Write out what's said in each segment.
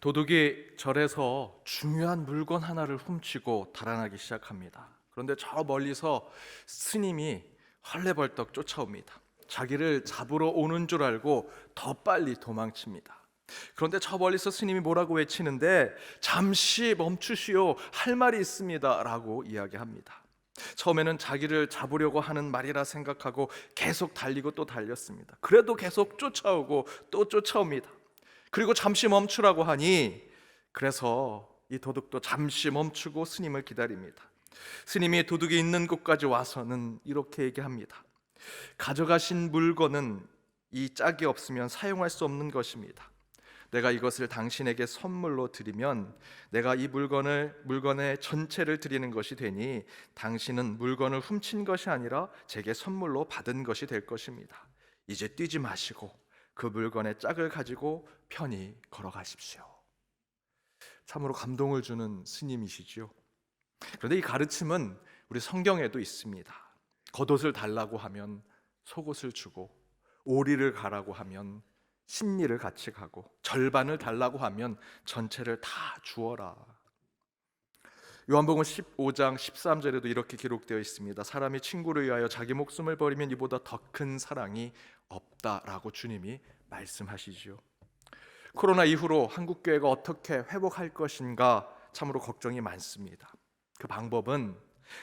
도둑이 절에서 중요한 물건 하나를 훔치고 달아나기 시작합니다. 그런데 저 멀리서 스님이 헐레벌떡 쫓아옵니다. 자기를 잡으러 오는 줄 알고 더 빨리 도망칩니다. 그런데 저 멀리서 스님이 뭐라고 외치는데, 잠시 멈추시오, 할 말이 있습니다 라고 이야기합니다. 처음에는 자기를 잡으려고 하는 말이라 생각하고 계속 달리고 또 달렸습니다. 그래도 계속 쫓아오고 또 쫓아옵니다. 그리고 잠시 멈추라고 하니, 그래서 이 도둑도 잠시 멈추고 스님을 기다립니다. 스님이 도둑이 있는 곳까지 와서는 이렇게 얘기합니다. 가져가신 물건은 이 짝이 없으면 사용할 수 없는 것입니다. 내가 이것을 당신에게 선물로 드리면 내가 이 물건의 전체를 드리는 것이 되니 당신은 물건을 훔친 것이 아니라 제게 선물로 받은 것이 될 것입니다. 이제 뛰지 마시고 그 물건의 짝을 가지고 편히 걸어가십시오. 참으로 감동을 주는 스님이시죠. 그런데 이 가르침은 우리 성경에도 있습니다. 겉옷을 달라고 하면 속옷을 주고, 오리를 가라고 하면 신미를 같이 가고, 절반을 달라고 하면 전체를 다 주어라. 요한복음 15장 13절에도 이렇게 기록되어 있습니다. 사람이 친구를 위하여 자기 목숨을 버리면 이보다 더 큰 사랑이 없다라고 주님이 말씀하시죠. 코로나 이후로 한국교회가 어떻게 회복할 것인가 참으로 걱정이 많습니다. 그 방법은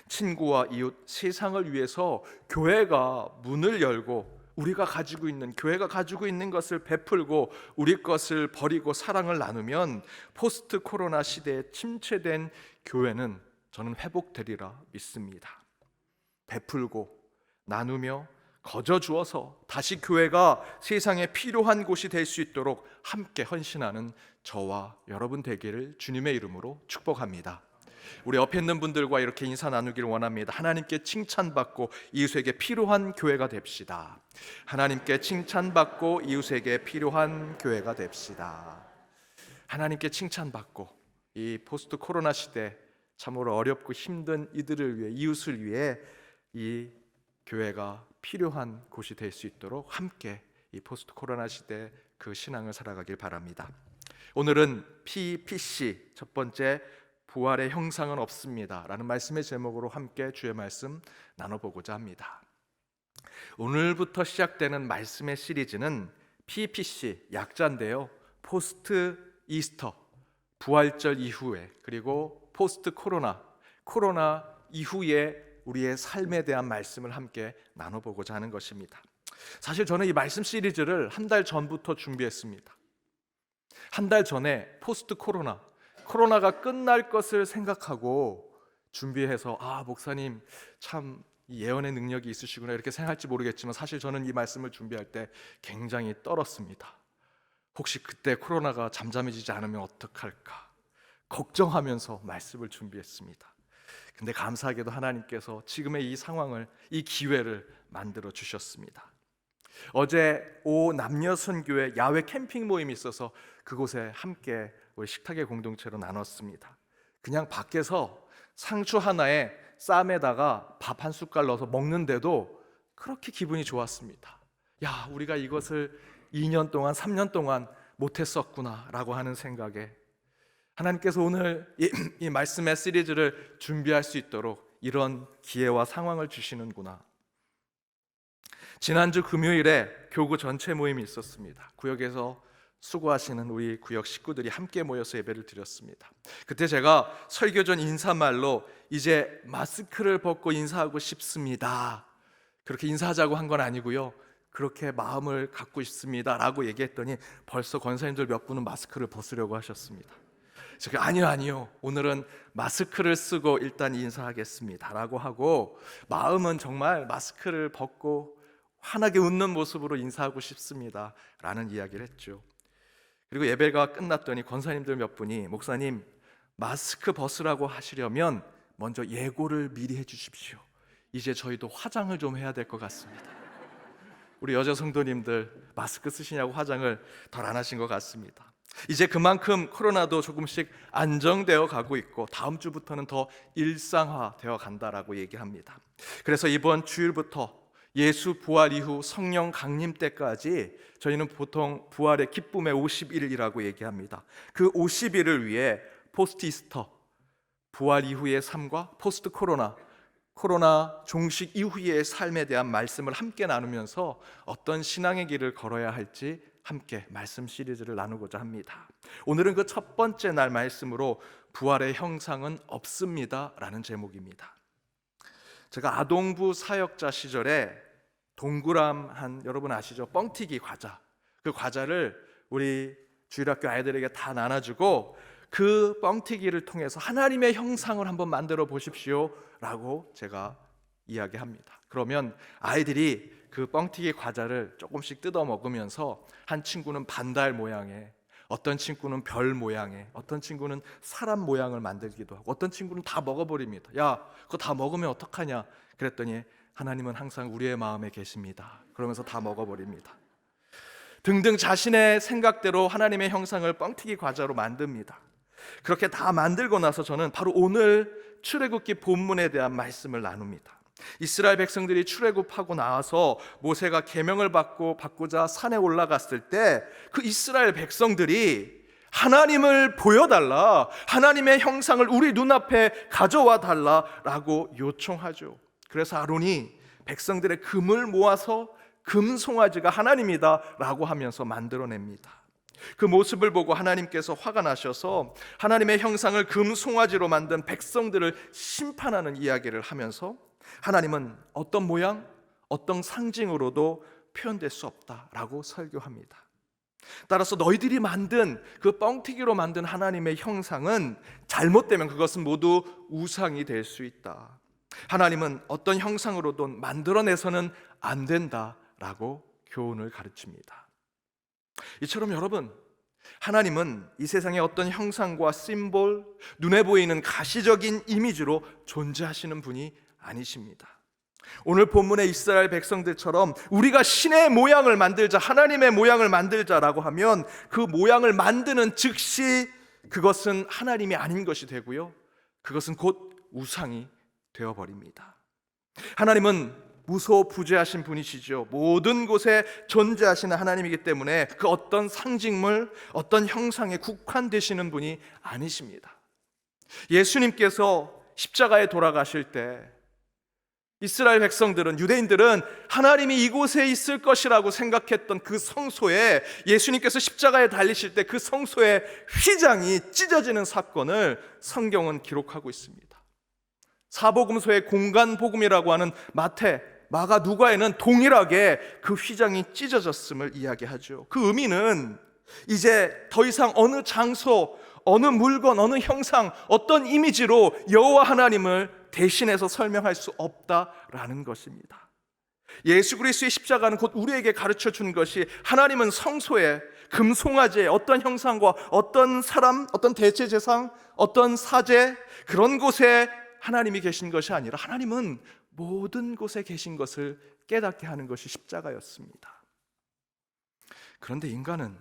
친구와 이웃, 세상을 위해서 교회가 문을 열고 우리가 가지고 있는, 교회가 가지고 있는 것을 베풀고 우리 것을 버리고 사랑을 나누면 포스트 코로나 시대에 침체된 교회는 저는 회복되리라 믿습니다. 베풀고 나누며 거저 주어서 다시 교회가 세상에 필요한 곳이 될 수 있도록 함께 헌신하는 저와 여러분 되기를 주님의 이름으로 축복합니다. 우리 옆에 있는 분들과 이렇게 인사 나누기를 원합니다. 하나님께 칭찬받고 이웃에게 필요한 교회가 됩시다. 하나님께 칭찬받고 이웃에게 필요한 교회가 됩시다. 하나님께 칭찬받고 이 포스트 코로나 시대 참으로 어렵고 힘든 이들을 위해, 이웃을 위해 이 교회가 필요한 곳이 될 수 있도록 함께 이 포스트 코로나 시대 그 신앙을 살아가길 바랍니다. 오늘은 PPC 첫 번째, 부활의 형상은 없습니다 라는 말씀의 제목으로 함께 주의 말씀 나눠보고자 합니다. 오늘부터 시작되는 말씀의 시리즈는 PPC 약자인데요, 포스트 이스터, 부활절 이후에, 그리고 포스트 코로나 이후에 우리의 삶에 대한 말씀을 함께 나눠보고자 하는 것입니다. 사실 저는 이 말씀 시리즈를 한 달 전부터 준비했습니다. 한 달 전에 포스트 코로나가 끝날 것을 생각하고 준비해서, 목사님 참 예언의 능력이 있으시구나 이렇게 생각할지 모르겠지만, 사실 저는 이 말씀을 준비할 때 굉장히 떨었습니다. 혹시 그때 코로나가 잠잠해지지 않으면 어떡할까 걱정하면서 말씀을 준비했습니다. 근데 감사하게도 하나님께서 지금의 이 상황을, 이 기회를 만들어 주셨습니다. 어제 남녀선교회 야외 캠핑 모임이 있어서 그곳에 함께 우리 식탁의 공동체로 나눴습니다. 그냥 밖에서 상추 하나에 쌈에다가 밥 한 숟갈 넣어서 먹는데도 그렇게 기분이 좋았습니다. 야, 우리가 이것을 2년 동안 3년 동안 못했었구나 라고 하는 생각에 하나님께서 오늘 이 말씀의 시리즈를 준비할 수 있도록 이런 기회와 상황을 주시는구나. 지난주 금요일에 교구 전체 모임이 있었습니다. 구역에서 수고하시는 우리 구역 식구들이 함께 모여서 예배를 드렸습니다. 그때 제가 설교 전 인사말로 이제 마스크를 벗고 인사하고 싶습니다, 그렇게 인사하자고 한 건 아니고요, 그렇게 마음을 갖고 싶습니다 라고 얘기했더니 벌써 권사님들 몇 분은 마스크를 벗으려고 하셨습니다. 제가 아니요 오늘은 마스크를 쓰고 일단 인사하겠습니다 라고 하고, 마음은 정말 마스크를 벗고 환하게 웃는 모습으로 인사하고 싶습니다 라는 이야기를 했죠. 그리고 예배가 끝났더니 권사님들 몇 분이, 목사님 마스크 벗으라고 하시려면 먼저 예고를 미리 해주십시오. 이제 저희도 화장을 좀 해야 될 것 같습니다. 우리 여자 성도님들 마스크 쓰시냐고 화장을 덜 안 하신 것 같습니다. 이제 그만큼 코로나도 조금씩 안정되어 가고 있고 다음 주부터는 더 일상화되어 간다라고 얘기합니다. 그래서 이번 주일부터 예수 부활 이후 성령 강림 때까지 저희는 보통 부활의 기쁨의 50일이라고 얘기합니다. 그 50일을 위해 포스트 이스터, 부활 이후의 삶과 포스트 코로나 종식 이후의 삶에 대한 말씀을 함께 나누면서 어떤 신앙의 길을 걸어야 할지 함께 말씀 시리즈를 나누고자 합니다. 오늘은 그 첫 번째 날 말씀으로 부활의 형상은 없습니다 라는 제목입니다. 제가 아동부 사역자 시절에 동그람한, 여러분 아시죠? 뻥튀기 과자, 그 과자를 우리 주일학교 아이들에게 다 나눠주고 그 뻥튀기를 통해서 하나님의 형상을 한번 만들어 보십시오 라고 제가 이야기합니다. 그러면 아이들이 그 뻥튀기 과자를 조금씩 뜯어 먹으면서 한 친구는 반달 모양의, 어떤 친구는 별 모양의, 어떤 친구는 사람 모양을 만들기도 하고, 어떤 친구는 다 먹어버립니다. 야, 그거 다 먹으면 어떡하냐? 그랬더니 하나님은 항상 우리의 마음에 계십니다. 그러면서 다 먹어버립니다. 등등 자신의 생각대로 하나님의 형상을 뻥튀기 과자로 만듭니다. 그렇게 다 만들고 나서 저는 바로 오늘 출애굽기 본문에 대한 말씀을 나눕니다. 이스라엘 백성들이 출애굽하고 나와서 모세가 계명을 받고자 산에 올라갔을 때 그 이스라엘 백성들이 하나님을 보여달라, 하나님의 형상을 우리 눈앞에 가져와 달라라고 요청하죠. 그래서 아론이 백성들의 금을 모아서 금송아지가 하나님이다라고 하면서 만들어냅니다. 그 모습을 보고 하나님께서 화가 나셔서 하나님의 형상을 금송아지로 만든 백성들을 심판하는 이야기를 하면서 하나님은 어떤 모양, 어떤 상징으로도 표현될 수 없다라고 설교합니다. 따라서 너희들이 만든 그 뻥튀기로 만든 하나님의 형상은 잘못되면 그것은 모두 우상이 될 수 있다. 하나님은 어떤 형상으로도 만들어내서는 안 된다라고 교훈을 가르칩니다. 이처럼 여러분, 하나님은 이 세상의 어떤 형상과 심볼, 눈에 보이는 가시적인 이미지로 존재하시는 분이 아니십니다. 오늘 본문의 이스라엘 백성들처럼 우리가 신의 모양을 만들자, 하나님의 모양을 만들자라고 하면 그 모양을 만드는 즉시 그것은 하나님이 아닌 것이 되고요, 그것은 곧 우상이 되어버립니다. 하나님은 무소부재하신 분이시죠. 모든 곳에 존재하시는 하나님이기 때문에 그 어떤 상징물, 어떤 형상에 국한되시는 분이 아니십니다. 예수님께서 십자가에 돌아가실 때 이스라엘 백성들은, 유대인들은 하나님이 이곳에 있을 것이라고 생각했던 그 성소에, 예수님께서 십자가에 달리실 때 그 성소의 휘장이 찢어지는 사건을 성경은 기록하고 있습니다. 사복음서의 공간복음이라고 하는 마태, 마가, 누가에는 동일하게 그 휘장이 찢어졌음을 이야기하죠. 그 의미는 이제 더 이상 어느 장소, 어느 물건, 어느 형상, 어떤 이미지로 여호와 하나님을 대신해서 설명할 수 없다라는 것입니다. 예수 그리스도의 십자가는 곧 우리에게 가르쳐 준 것이 하나님은 성소에, 금송아지의 어떤 형상과 어떤 사람, 어떤 대체제상, 어떤 사제, 그런 곳에 하나님이 계신 것이 아니라 하나님은 모든 곳에 계신 것을 깨닫게 하는 것이 십자가였습니다. 그런데 인간은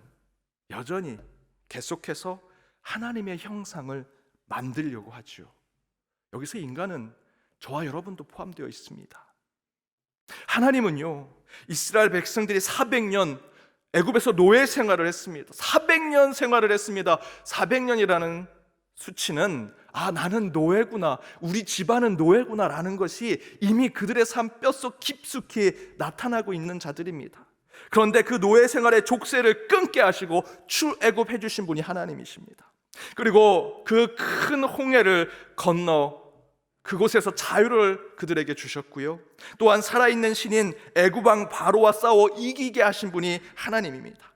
여전히 계속해서 하나님의 형상을 만들려고 하죠. 여기서 인간은 저와 여러분도 포함되어 있습니다. 하나님은요, 이스라엘 백성들이 400년 애굽에서 노예 생활을 했습니다. 400년 생활을 했습니다. 400년이라는 수치는 나는 노예구나, 우리 집안은 노예구나 라는 것이 이미 그들의 삶 뼛속 깊숙이 나타나고 있는 자들입니다. 그런데 그 노예 생활의 족쇄를 끊게 하시고 출애굽해 주신 분이 하나님이십니다. 그리고 그 큰 홍해를 건너 그곳에서 자유를 그들에게 주셨고요, 또한 살아있는 신인 애굽 왕 바로와 싸워 이기게 하신 분이 하나님입니다.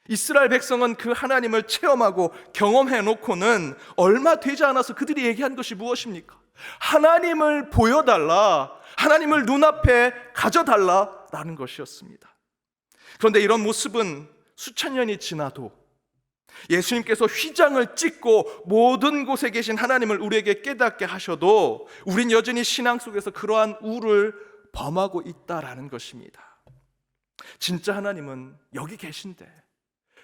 이스라엘 백성은 그 하나님을 체험하고 경험해 놓고는 얼마 되지 않아서 그들이 얘기한 것이 무엇입니까? 하나님을 보여달라, 하나님을 눈앞에 가져달라라는 것이었습니다. 그런데 이런 모습은 수천 년이 지나도 예수님께서 휘장을 찢고 모든 곳에 계신 하나님을 우리에게 깨닫게 하셔도 우린 여전히 신앙 속에서 그러한 우를 범하고 있다라는 것입니다. 진짜 하나님은 여기 계신데,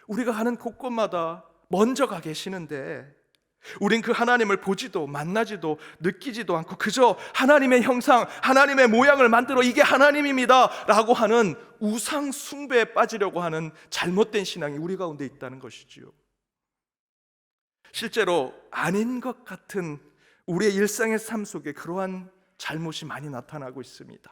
우리가 가는 곳곳마다 먼저 가 계시는데 우린 그 하나님을 보지도 만나지도 느끼지도 않고 그저 하나님의 형상, 하나님의 모양을 만들어 이게 하나님입니다 라고 하는 우상 숭배에 빠지려고 하는 잘못된 신앙이 우리 가운데 있다는 것이지요. 실제로 아닌 것 같은 우리의 일상의 삶 속에 그러한 잘못이 많이 나타나고 있습니다.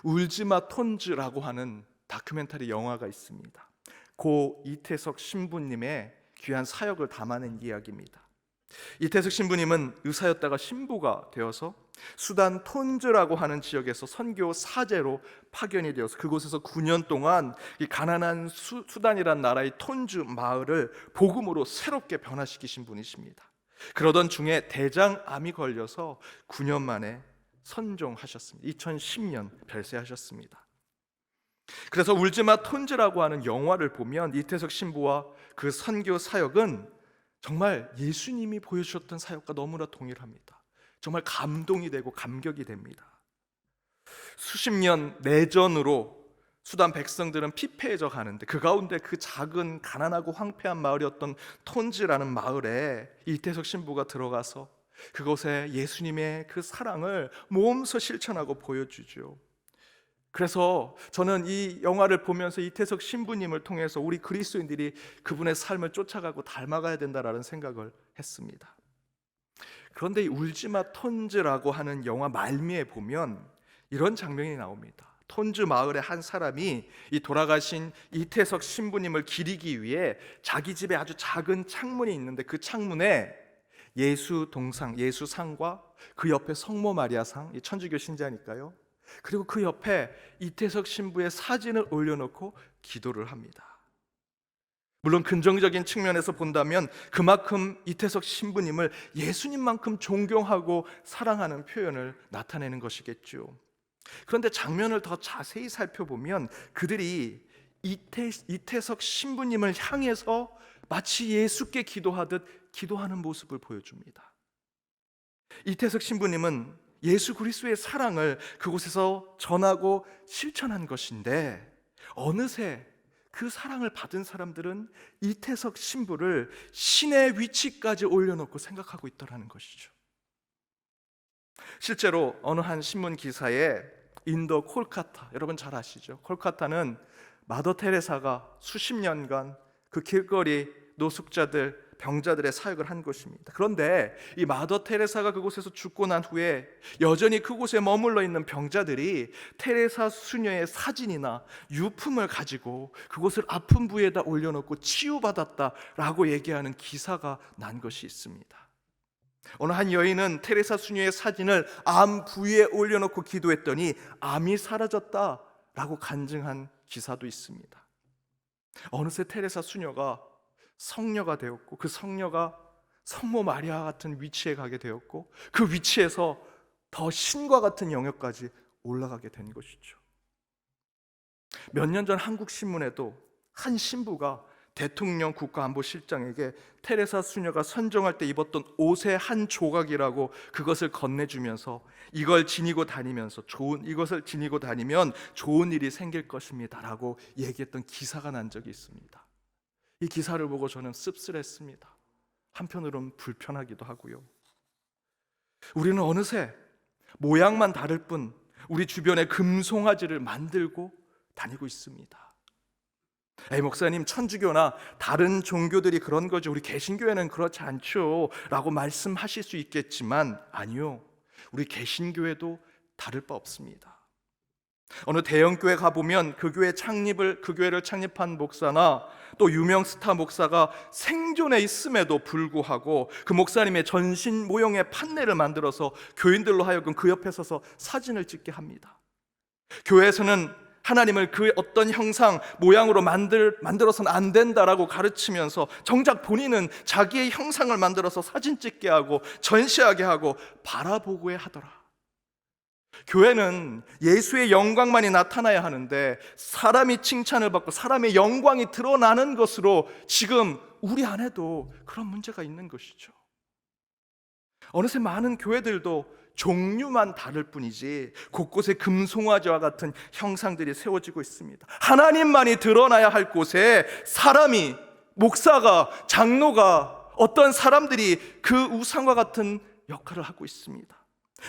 울지마 톤즈라고 하는 다큐멘터리 영화가 있습니다. 고 이태석 신부님의 귀한 사역을 담아낸 이야기입니다. 이태석 신부님은 의사였다가 신부가 되어서 수단 톤즈라고 하는 지역에서 선교 사제로 파견이 되어서 그곳에서 9년 동안 이 가난한 수단이란 나라의 톤즈 마을을 복음으로 새롭게 변화시키신 분이십니다. 그러던 중에 대장암이 걸려서 9년 만에 선종하셨습니다. 2010년 별세하셨습니다. 그래서 울지마 톤즈라고 하는 영화를 보면 이태석 신부와 그 선교 사역은 정말 예수님이 보여주셨던 사역과 너무나 동일합니다. 정말 감동이 되고 감격이 됩니다. 수십 년 내전으로 수단 백성들은 피폐해져 가는데 그 가운데 그 작은 가난하고 황폐한 마을이었던 톤즈라는 마을에 이태석 신부가 들어가서 그곳에 예수님의 그 사랑을 몸소 실천하고 보여주죠. 그래서 저는 이 영화를 보면서 이태석 신부님을 통해서 우리 그리스도인들이 그분의 삶을 쫓아가고 닮아가야 된다라는 생각을 했습니다. 그런데 이 울지마 톤즈라고 하는 영화 말미에 보면 이런 장면이 나옵니다. 톤즈 마을의 한 사람이 이 돌아가신 이태석 신부님을 기리기 위해 자기 집에 아주 작은 창문이 있는데 그 창문에 예수 동상, 예수상과 그 옆에 성모 마리아상, 이 천주교 신자니까요. 그리고 그 옆에 이태석 신부의 사진을 올려놓고 기도를 합니다. 물론 긍정적인 측면에서 본다면 그만큼 이태석 신부님을 예수님만큼 존경하고 사랑하는 표현을 나타내는 것이겠죠. 그런데 장면을 더 자세히 살펴보면 그들이 이태석 신부님을 향해서 마치 예수께 기도하듯 기도하는 모습을 보여줍니다. 이태석 신부님은 예수 그리스도의 사랑을 그곳에서 전하고 실천한 것인데 어느새 그 사랑을 받은 사람들은 이태석 신부를 신의 위치까지 올려놓고 생각하고 있더라는 것이죠. 실제로 어느 한 신문 기사에 인도 콜카타, 여러분 잘 아시죠? 콜카타는 마더 테레사가 수십 년간 그 길거리 노숙자들, 병자들의 사역을 한 곳입니다. 그런데 이 마더 테레사가 그곳에서 죽고 난 후에 여전히 그곳에 머물러 있는 병자들이 테레사 수녀의 사진이나 유품을 가지고 그곳을 아픈 부위에다 올려놓고 치유받았다라고 얘기하는 기사가 난 것이 있습니다. 어느 한 여인은 테레사 수녀의 사진을 암 부위에 올려놓고 기도했더니 암이 사라졌다라고 간증한 기사도 있습니다. 어느새 테레사 수녀가 성녀가 되었고 그 성녀가 성모 마리아 같은 위치에 가게 되었고 그 위치에서 더 신과 같은 영역까지 올라가게 된 것이죠. 몇 년 전 한국 신문에도 한 신부가 대통령 국가안보실장에게 테레사 수녀가 선종할 때 입었던 옷의 한 조각이라고 그것을 건네주면서 이것을 지니고 다니면 좋은 일이 생길 것입니다라고 얘기했던 기사가 난 적이 있습니다. 이 기사를 보고 저는 씁쓸했습니다. 한편으로는 불편하기도 하고요. 우리는 어느새 모양만 다를 뿐 우리 주변에 금송아지를 만들고 다니고 있습니다. 에이 목사님, 천주교나 다른 종교들이 그런 거죠, 우리 개신교회는 그렇지 않죠 라고 말씀하실 수 있겠지만 아니요, 우리 개신교회도 다를 바 없습니다. 어느 대형교회 가보면 그 교회를 창립한 목사나 또 유명 스타 목사가 생존에 있음에도 불구하고 그 목사님의 전신 모형의 판넬을 만들어서 교인들로 하여금 그 옆에 서서 사진을 찍게 합니다. 교회에서는 하나님을 그 어떤 형상, 모양으로 만들어서는 안 된다라고 가르치면서 정작 본인은 자기의 형상을 만들어서 사진 찍게 하고 전시하게 하고 바라보게 하더라. 교회는 예수의 영광만이 나타나야 하는데 사람이 칭찬을 받고 사람의 영광이 드러나는 것으로 지금 우리 안에도 그런 문제가 있는 것이죠. 어느새 많은 교회들도 종류만 다를 뿐이지 곳곳에 금송아지와 같은 형상들이 세워지고 있습니다. 하나님만이 드러나야 할 곳에 사람이, 목사가, 장로가 어떤 사람들이 그 우상과 같은 역할을 하고 있습니다.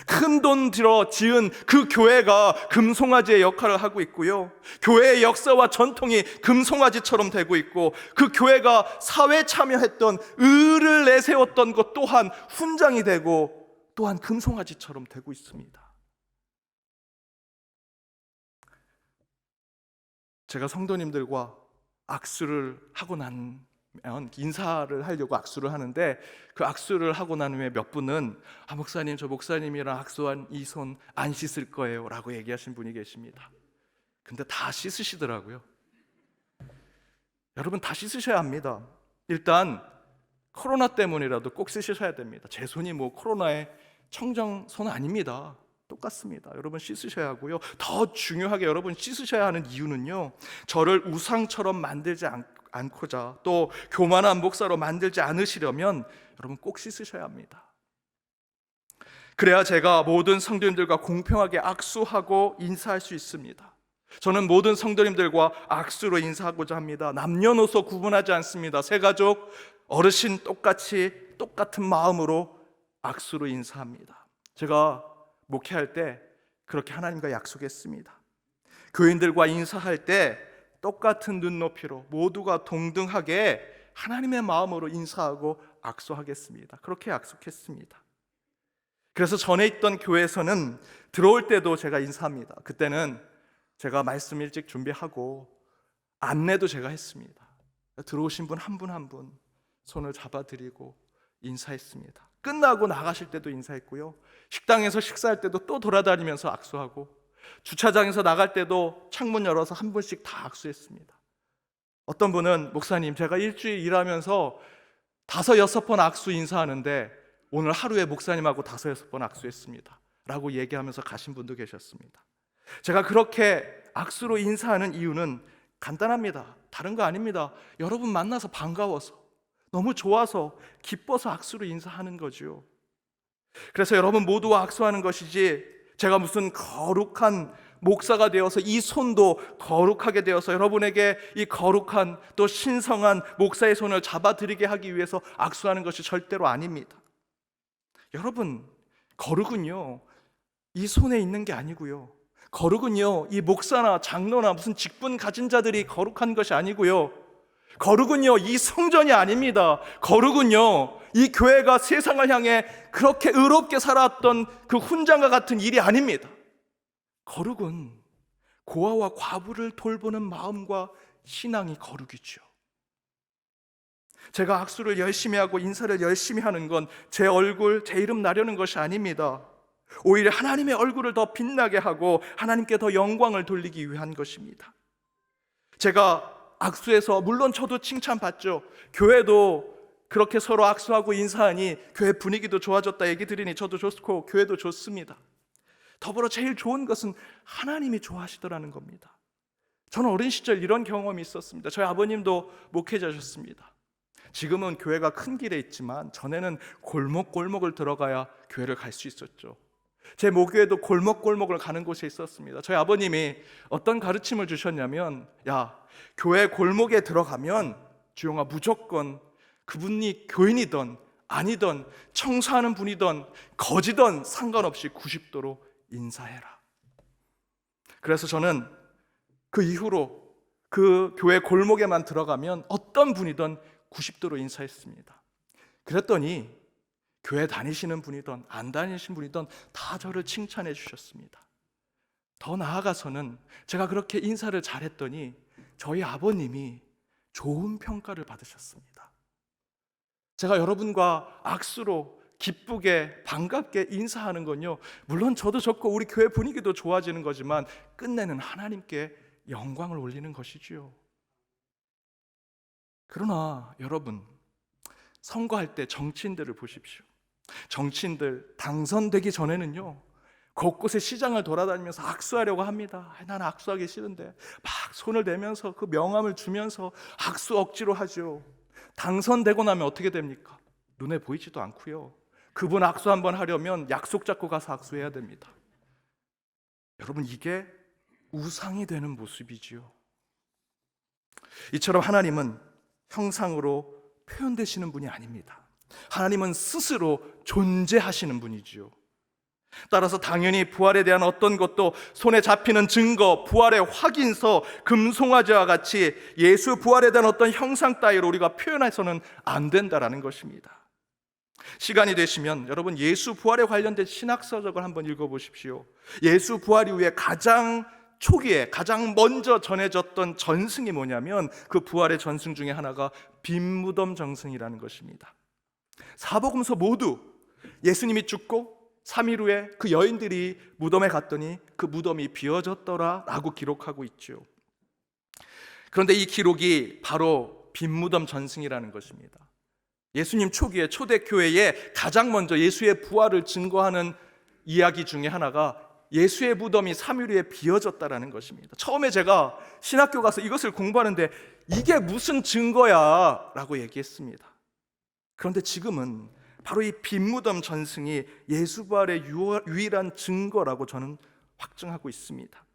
큰 돈 들여 지은 그 교회가 금송아지의 역할을 하고 있고요, 교회의 역사와 전통이 금송아지처럼 되고 있고, 그 교회가 사회에 참여했던 의를 내세웠던 것 또한 훈장이 되고 또한 금송아지처럼 되고 있습니다. 제가 성도님들과 악수를 하고 나면, 인사를 하려고 악수를 하는데, 그 악수를 하고 난 후에 몇 분은 목사님, 저 목사님이랑 악수한 이 손 안 씻을 거예요 라고 얘기하신 분이 계십니다. 근데 다 씻으시더라고요. 여러분, 다 씻으셔야 합니다. 일단 코로나 때문이라도 꼭 씻으셔야 됩니다. 제 손이 코로나의 청정손 아닙니다. 똑같습니다. 여러분, 씻으셔야 하고요, 더 중요하게 여러분 씻으셔야 하는 이유는요, 저를 우상처럼 만들지 않고자, 또 교만한 목사로 만들지 않으시려면 여러분 꼭 씻으셔야 합니다. 그래야 제가 모든 성도님들과 공평하게 악수하고 인사할 수 있습니다. 저는 모든 성도님들과 악수로 인사하고자 합니다. 남녀노소 구분하지 않습니다. 새가족, 어르신 똑같은 마음으로 악수로 인사합니다. 제가 목회할 때 그렇게 하나님과 약속했습니다. 교인들과 인사할 때 똑같은 눈높이로 모두가 동등하게 하나님의 마음으로 인사하고 악수하겠습니다. 그렇게 약속했습니다. 그래서 전에 있던 교회에서는 들어올 때도 제가 인사합니다. 그때는 제가 말씀 일찍 준비하고 안내도 제가 했습니다. 들어오신 분 한 분 한 분 손을 잡아드리고 인사했습니다. 끝나고 나가실 때도 인사했고요, 식당에서 식사할 때도 또 돌아다니면서 악수하고, 주차장에서 나갈 때도 창문 열어서 한 분씩 다 악수했습니다. 어떤 분은 목사님, 제가 일주일 일하면서 5-6번 악수 인사하는데 오늘 하루에 목사님하고 5-6번 악수했습니다 라고 얘기하면서 가신 분도 계셨습니다. 제가 그렇게 악수로 인사하는 이유는 간단합니다. 다른 거 아닙니다. 여러분 만나서 반가워서, 너무 좋아서, 기뻐서 악수로 인사하는 거죠. 그래서 여러분 모두와 악수하는 것이지, 제가 무슨 거룩한 목사가 되어서 이 손도 거룩하게 되어서 여러분에게 이 거룩한 또 신성한 목사의 손을 잡아드리게 하기 위해서 악수하는 것이 절대로 아닙니다. 여러분, 거룩은요, 이 손에 있는 게 아니고요, 거룩은요, 이 목사나 장로나 무슨 직분 가진 자들이 거룩한 것이 아니고요, 거룩은요, 이 성전이 아닙니다. 거룩은요, 이 교회가 세상을 향해 그렇게 의롭게 살아왔던 그 훈장과 같은 일이 아닙니다. 거룩은 고아와 과부를 돌보는 마음과 신앙이 거룩이죠. 제가 악수를 열심히 하고 인사를 열심히 하는 건 제 얼굴, 제 이름 나려는 것이 아닙니다. 오히려 하나님의 얼굴을 더 빛나게 하고 하나님께 더 영광을 돌리기 위한 것입니다. 제가 악수해서, 물론 저도 칭찬받죠. 교회도 그렇게 서로 악수하고 인사하니 교회 분위기도 좋아졌다 얘기 들으니 저도 좋고 교회도 좋습니다. 더불어 제일 좋은 것은 하나님이 좋아하시더라는 겁니다. 저는 어린 시절 이런 경험이 있었습니다. 저희 아버님도 목회자셨습니다. 지금은 교회가 큰 길에 있지만 전에는 골목골목을 들어가야 교회를 갈 수 있었죠. 제 모교에도 골목골목을 가는 곳에 있었습니다. 저희 아버님이 어떤 가르침을 주셨냐면, 야, 교회 골목에 들어가면 주영아, 무조건 그분이 교인이든 아니든 청소하는 분이든 거지든 상관없이 90도로 인사해라. 그래서 저는 그 이후로 그 교회 골목에만 들어가면 어떤 분이든 90도로 인사했습니다. 그랬더니 교회 다니시는 분이든 안 다니시는 분이든 다 저를 칭찬해 주셨습니다. 더 나아가서는 제가 그렇게 인사를 잘했더니 저희 아버님이 좋은 평가를 받으셨습니다. 제가 여러분과 악수로 기쁘게 반갑게 인사하는 건요, 물론 저도 좋고 우리 교회 분위기도 좋아지는 거지만 끝내는 하나님께 영광을 올리는 것이지요. 그러나 여러분, 선거할 때 정치인들을 보십시오. 정치인들 당선되기 전에는요, 곳곳에 시장을 돌아다니면서 악수하려고 합니다. 나는 악수하기 싫은데 막 손을 내면서 그 명함을 주면서 악수 억지로 하죠. 당선되고 나면 어떻게 됩니까? 눈에 보이지도 않고요, 그분 악수 한번 하려면 약속 잡고 가서 악수해야 됩니다. 여러분, 이게 우상이 되는 모습이지요. 이처럼 하나님은 형상으로 표현되시는 분이 아닙니다. 하나님은 스스로 존재하시는 분이지요. 따라서 당연히 부활에 대한 어떤 것도 손에 잡히는 증거, 부활의 확인서, 금송아지와 같이 예수 부활에 대한 어떤 형상 따위로 우리가 표현해서는 안 된다라는 것입니다. 시간이 되시면 여러분 예수 부활에 관련된 신학서적을 한번 읽어보십시오. 예수 부활 이후에 가장 초기에 가장 먼저 전해졌던 전승이 뭐냐면 그 부활의 전승 중에 하나가 빈무덤 전승이라는 것입니다. 사복음서 모두 예수님이 죽고 3일 후에 그 여인들이 무덤에 갔더니 그 무덤이 비어졌더라 라고 기록하고 있죠. 그런데 이 기록이 바로 빈무덤 전승이라는 것입니다. 예수님 초기에 초대교회에 가장 먼저 예수의 부활을 증거하는 이야기 중에 하나가 예수의 무덤이 3일 후에 비어졌다라는 것입니다. 처음에 제가 신학교 가서 이것을 공부하는데 이게 무슨 증거야 라고 얘기했습니다. 그런데 지금은 바로 이 빈무덤 전승이 예수 부활의 유일한 증거라고 저는 확증하고 있습니다.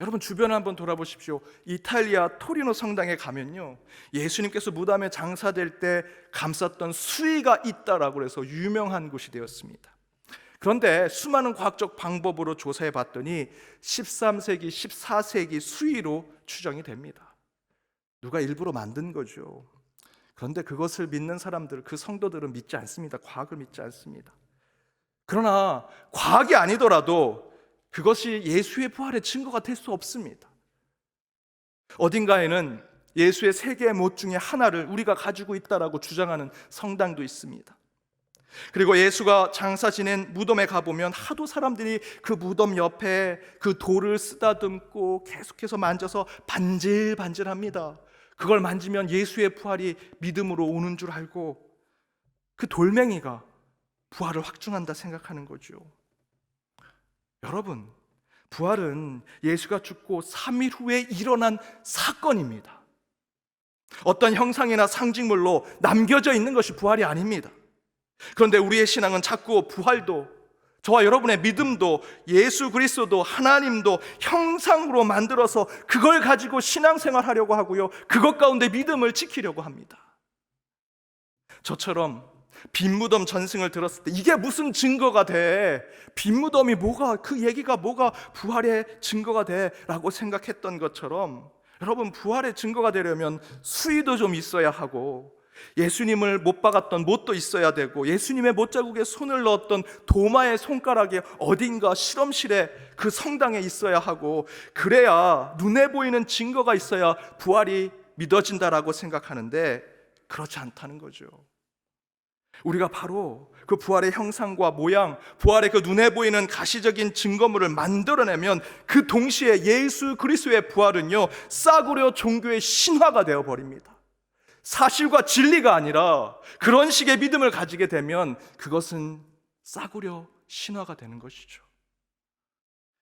여러분 주변을 한번 돌아보십시오. 이탈리아 토리노 성당에 가면요, 예수님께서 무덤에 장사될 때 감쌌던 수의가 있다라고 해서 유명한 곳이 되었습니다. 그런데 수많은 과학적 방법으로 조사해 봤더니 13세기, 14세기 수의로 추정이 됩니다. 누가 일부러 만든 거죠. 그런데 그것을 믿는 사람들, 그 성도들은 믿지 않습니다. 과학을 믿지 않습니다. 그러나 과학이 아니더라도 그것이 예수의 부활의 증거가 될 수 없습니다. 어딘가에는 예수의 세 개의 못 중에 하나를 우리가 가지고 있다라고 주장하는 성당도 있습니다. 그리고 예수가 장사 지낸 무덤에 가보면 하도 사람들이 그 무덤 옆에 그 돌을 쓰다듬고 계속해서 만져서 반질반질합니다. 그걸 만지면 예수의 부활이 믿음으로 오는 줄 알고 그 돌멩이가 부활을 확증한다 생각하는 거죠. 여러분, 부활은 예수가 죽고 3일 후에 일어난 사건입니다. 어떤 형상이나 상징물로 남겨져 있는 것이 부활이 아닙니다. 그런데 우리의 신앙은 자꾸 부활도, 저와 여러분의 믿음도, 예수 그리스도도, 하나님도 형상으로 만들어서 그걸 가지고 신앙생활 하려고 하고요, 그것 가운데 믿음을 지키려고 합니다. 저처럼 빈무덤 전승을 들었을 때 이게 무슨 증거가 돼? 빈무덤이 뭐가, 그 얘기가 뭐가 부활의 증거가 돼? 라고 생각했던 것처럼 여러분, 부활의 증거가 되려면 수의도 좀 있어야 하고, 예수님을 못 박았던 못도 있어야 되고, 예수님의 못자국에 손을 넣었던 도마의 손가락이 어딘가 실험실에 그 성당에 있어야 하고, 그래야 눈에 보이는 증거가 있어야 부활이 믿어진다라고 생각하는데 그렇지 않다는 거죠. 우리가 바로 그 부활의 형상과 모양, 부활의 그 눈에 보이는 가시적인 증거물을 만들어내면 그 동시에 예수 그리스도의 부활은요, 싸구려 종교의 신화가 되어버립니다. 사실과 진리가 아니라 그런 식의 믿음을 가지게 되면 그것은 싸구려 신화가 되는 것이죠.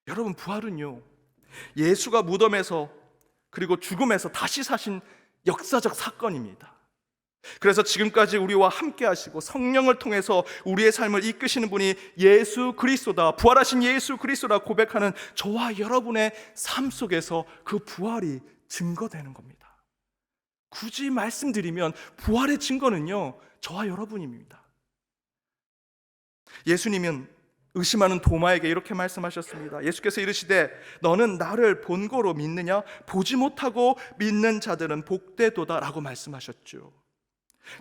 여러분, 부활은요, 예수가 무덤에서 그리고 죽음에서 다시 사신 역사적 사건입니다. 그래서 지금까지 우리와 함께 하시고 성령을 통해서 우리의 삶을 이끄시는 분이 예수 그리스도다, 부활하신 예수 그리스도라 고백하는 저와 여러분의 삶 속에서 그 부활이 증거되는 겁니다. 굳이 말씀드리면 부활의 증거는요, 저와 여러분입니다. 예수님은 의심하는 도마에게 이렇게 말씀하셨습니다. 예수께서 이르시되 너는 나를 본고로 믿느냐? 보지 못하고 믿는 자들은 복되도다 라고 말씀하셨죠.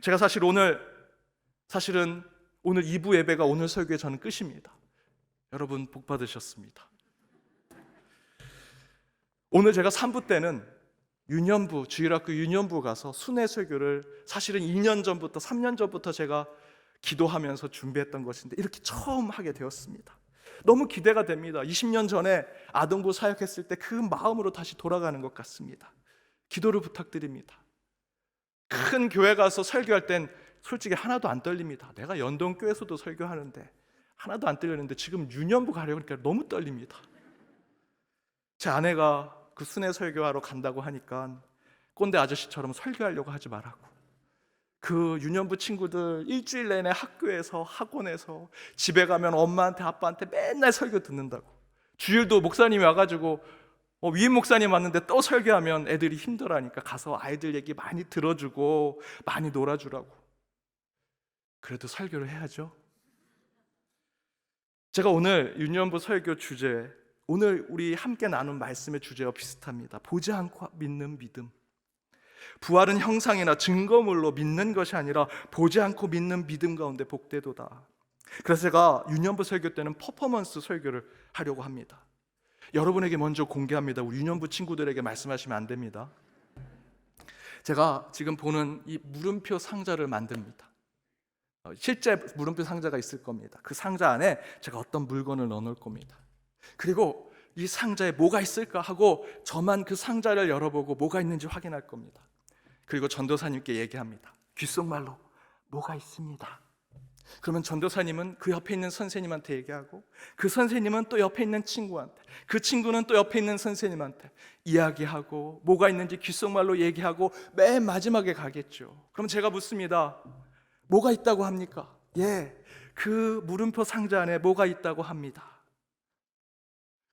제가 사실은 오늘 2부 예배가 오늘 설교의 저는 끝입니다. 여러분 복 받으셨습니다. 오늘 제가 3부 때는 유년부, 주일학교 유년부 가서 순회 설교를 사실은 2년 전부터 3년 전부터 제가 기도하면서 준비했던 것인데 이렇게 처음 하게 되었습니다. 너무 기대가 됩니다. 20년 전에 아동부 사역했을 때 그 마음으로 다시 돌아가는 것 같습니다. 기도를 부탁드립니다. 큰 교회 가서 설교할 땐 솔직히 하나도 안 떨립니다. 내가 연동교회에서도 설교하는데 하나도 안 떨리는데 지금 유년부 가려고 하니까 너무 떨립니다. 제 아내가 그 순회 설교하러 간다고 하니까 꼰대 아저씨처럼 설교하려고 하지 말라고, 그 유년부 친구들 일주일 내내 학교에서 학원에서 집에 가면 엄마한테 아빠한테 맨날 설교 듣는다고, 주일도 목사님이 와가지고 위임 목사님 왔는데 또 설교하면 애들이 힘들어하니까 가서 아이들 얘기 많이 들어주고 많이 놀아주라고. 그래도 설교를 해야죠. 제가 오늘 유년부 설교 주제, 오늘 우리 함께 나눈 말씀의 주제와 비슷합니다. 보지 않고 믿는 믿음. 부활은 형상이나 증거물로 믿는 것이 아니라 보지 않고 믿는 믿음 가운데 복되도다. 그래서 제가 유년부 설교 때는 퍼포먼스 설교를 하려고 합니다. 여러분에게 먼저 공개합니다. 우리 유년부 친구들에게 말씀하시면 안 됩니다. 제가 지금 보는 이 물음표 상자를 만듭니다. 실제 물음표 상자가 있을 겁니다. 그 상자 안에 제가 어떤 물건을 넣어놓을 겁니다. 그리고 이 상자에 뭐가 있을까 하고 저만 그 상자를 열어보고 뭐가 있는지 확인할 겁니다. 그리고 전도사님께 얘기합니다. 귓속말로 뭐가 있습니다. 그러면 전도사님은 그 옆에 있는 선생님한테 얘기하고, 그 선생님은 또 옆에 있는 친구한테, 그 친구는 또 옆에 있는 선생님한테 이야기하고, 뭐가 있는지 귓속말로 얘기하고 맨 마지막에 가겠죠. 그럼 제가 묻습니다. 뭐가 있다고 합니까? 예, 그 물음표 상자 안에 뭐가 있다고 합니다.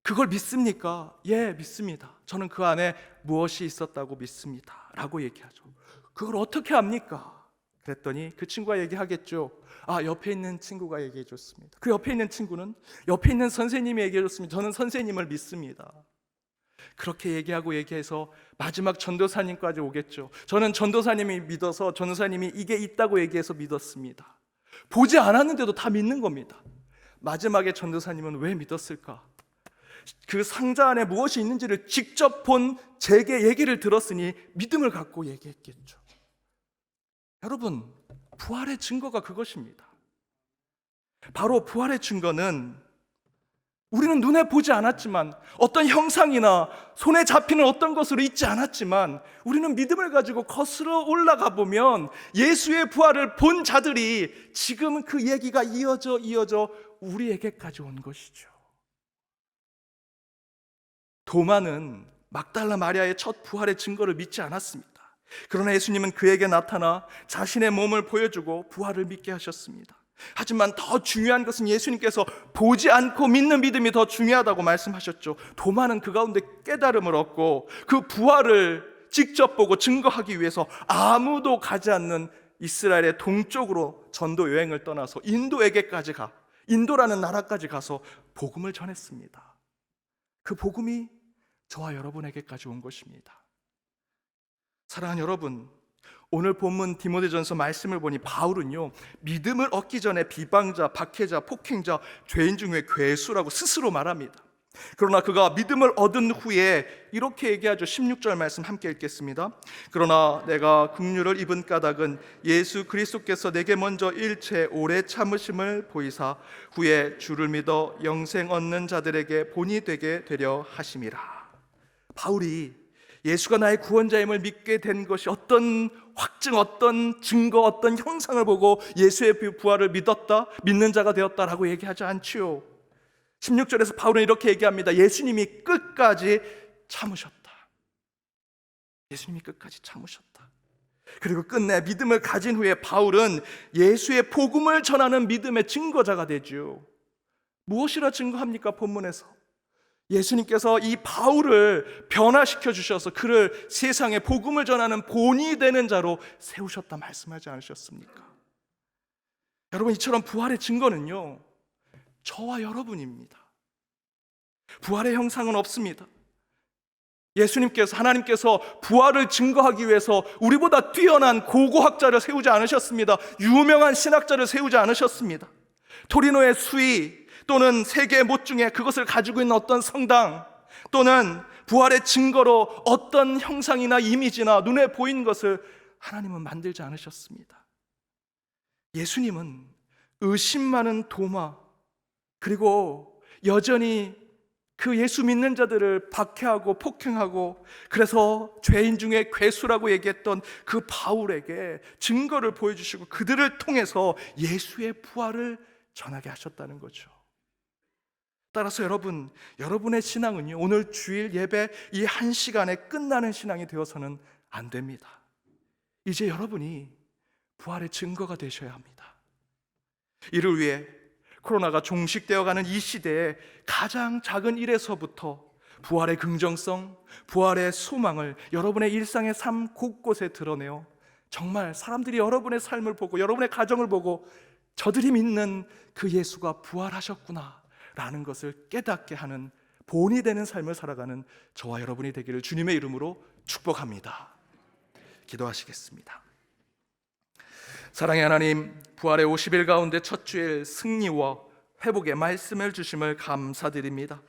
그걸 믿습니까? 예, 믿습니다. 저는 그 안에 무엇이 있었다고 믿습니다 라고 얘기하죠. 그걸 어떻게 압니까? 그랬더니 그 친구가 얘기하겠죠. 옆에 있는 친구가 얘기해 줬습니다. 그 옆에 있는 친구는 옆에 있는 선생님이 얘기해 줬습니다. 저는 선생님을 믿습니다. 그렇게 얘기해서 마지막 전도사님까지 오겠죠. 저는 전도사님이 믿어서 전도사님이 이게 있다고 얘기해서 믿었습니다. 보지 않았는데도 다 믿는 겁니다. 마지막에 전도사님은 왜 믿었을까? 그 상자 안에 무엇이 있는지를 직접 본 제게 얘기를 들었으니 믿음을 갖고 얘기했겠죠. 여러분, 부활의 증거가 그것입니다. 바로 부활의 증거는 우리는 눈에 보지 않았지만, 어떤 형상이나 손에 잡히는 어떤 것으로 있지 않았지만, 우리는 믿음을 가지고 거슬러 올라가 보면 예수의 부활을 본 자들이 지금 그 얘기가 이어져 우리에게까지 온 것이죠. 도마는 막달라 마리아의 첫 부활의 증거를 믿지 않았습니다. 그러나 예수님은 그에게 나타나 자신의 몸을 보여주고 부활을 믿게 하셨습니다. 하지만 더 중요한 것은 예수님께서 보지 않고 믿는 믿음이 더 중요하다고 말씀하셨죠. 도마는 그 가운데 깨달음을 얻고 그 부활을 직접 보고 증거하기 위해서 아무도 가지 않는 이스라엘의 동쪽으로 전도 여행을 떠나서 인도라는 나라까지 가서 복음을 전했습니다. 그 복음이 저와 여러분에게까지 온 것입니다. 사랑하는 여러분, 오늘 본문 디모데전서 말씀을 보니 바울은요, 믿음을 얻기 전에 비방자, 박해자, 폭행자, 죄인 중에 괴수라고 스스로 말합니다. 그러나 그가 믿음을 얻은 후에 이렇게 얘기하죠. 16절 말씀 함께 읽겠습니다. 그러나 내가 긍휼을 입은 까닭은 예수 그리스도께서 내게 먼저 일체 오래 참으심을 보이사 후에 주를 믿어 영생 얻는 자들에게 본이 되게 되려 하심이라. 바울이 예수가 나의 구원자임을 믿게 된 것이 어떤 확증, 어떤 증거, 어떤 형상을 보고 예수의 부활을 믿는 자가 되었다라고 얘기하지 않지요. 16절에서 바울은 이렇게 얘기합니다. 예수님이 끝까지 참으셨다. 예수님이 끝까지 참으셨다. 그리고 끝내 믿음을 가진 후에 바울은 예수의 복음을 전하는 믿음의 증거자가 되죠. 무엇이라 증거합니까? 본문에서 예수님께서 이 바울을 변화시켜 주셔서 그를 세상에 복음을 전하는 본이 되는 자로 세우셨다 말씀하지 않으셨습니까? 여러분, 이처럼 부활의 증거는요, 저와 여러분입니다. 부활의 형상은 없습니다. 하나님께서 부활을 증거하기 위해서 우리보다 뛰어난 고고학자를 세우지 않으셨습니다. 유명한 신학자를 세우지 않으셨습니다. 토리노의 수의 또는 세계의 못 중에 그것을 가지고 있는 어떤 성당, 또는 부활의 증거로 어떤 형상이나 이미지나 눈에 보이는 것을 하나님은 만들지 않으셨습니다. 예수님은 의심 많은 도마, 그리고 여전히 그 예수 믿는 자들을 박해하고 폭행하고 그래서 죄인 중에 괴수라고 얘기했던 그 바울에게 증거를 보여주시고 그들을 통해서 예수의 부활을 전하게 하셨다는 거죠. 따라서 여러분의 신앙은요, 오늘 주일 예배 이 한 시간에 끝나는 신앙이 되어서는 안 됩니다. 이제 여러분이 부활의 증거가 되셔야 합니다. 이를 위해 코로나가 종식되어가는 이 시대에 가장 작은 일에서부터 부활의 긍정성, 부활의 소망을 여러분의 일상의 삶 곳곳에 드러내어 정말 사람들이 여러분의 삶을 보고 여러분의 가정을 보고 저들이 믿는 그 예수가 부활하셨구나 라는 것을 깨닫게 하는 본이 되는 삶을 살아가는 저와 여러분이 되기를 주님의 이름으로 축복합니다. 기도하시겠습니다. 사랑의 하나님, 부활의 50일 가운데 첫 주일 승리와 회복의 말씀을 주심을 감사드립니다.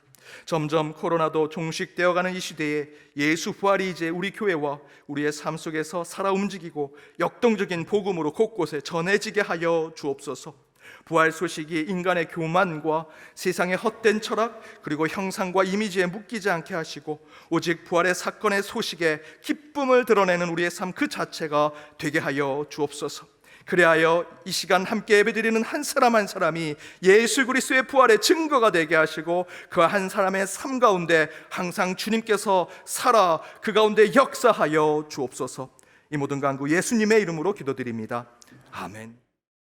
점점 코로나도 종식되어가는 이 시대에 예수 부활이 이제 우리 교회와 우리의 삶 속에서 살아 움직이고 역동적인 복음으로 곳곳에 전해지게 하여 주옵소서. 부활 소식이 인간의 교만과 세상의 헛된 철학 그리고 형상과 이미지에 묶이지 않게 하시고 오직 부활의 사건의 소식에 기쁨을 드러내는 우리의 삶 그 자체가 되게 하여 주옵소서. 그리하여 이 시간 함께 예배드리는 한 사람 한 사람이 예수 그리스도의 부활의 증거가 되게 하시고 그 한 사람의 삶 가운데 항상 주님께서 살아 그 가운데 역사하여 주옵소서. 이 모든 간구 예수님의 이름으로 기도드립니다. 아멘.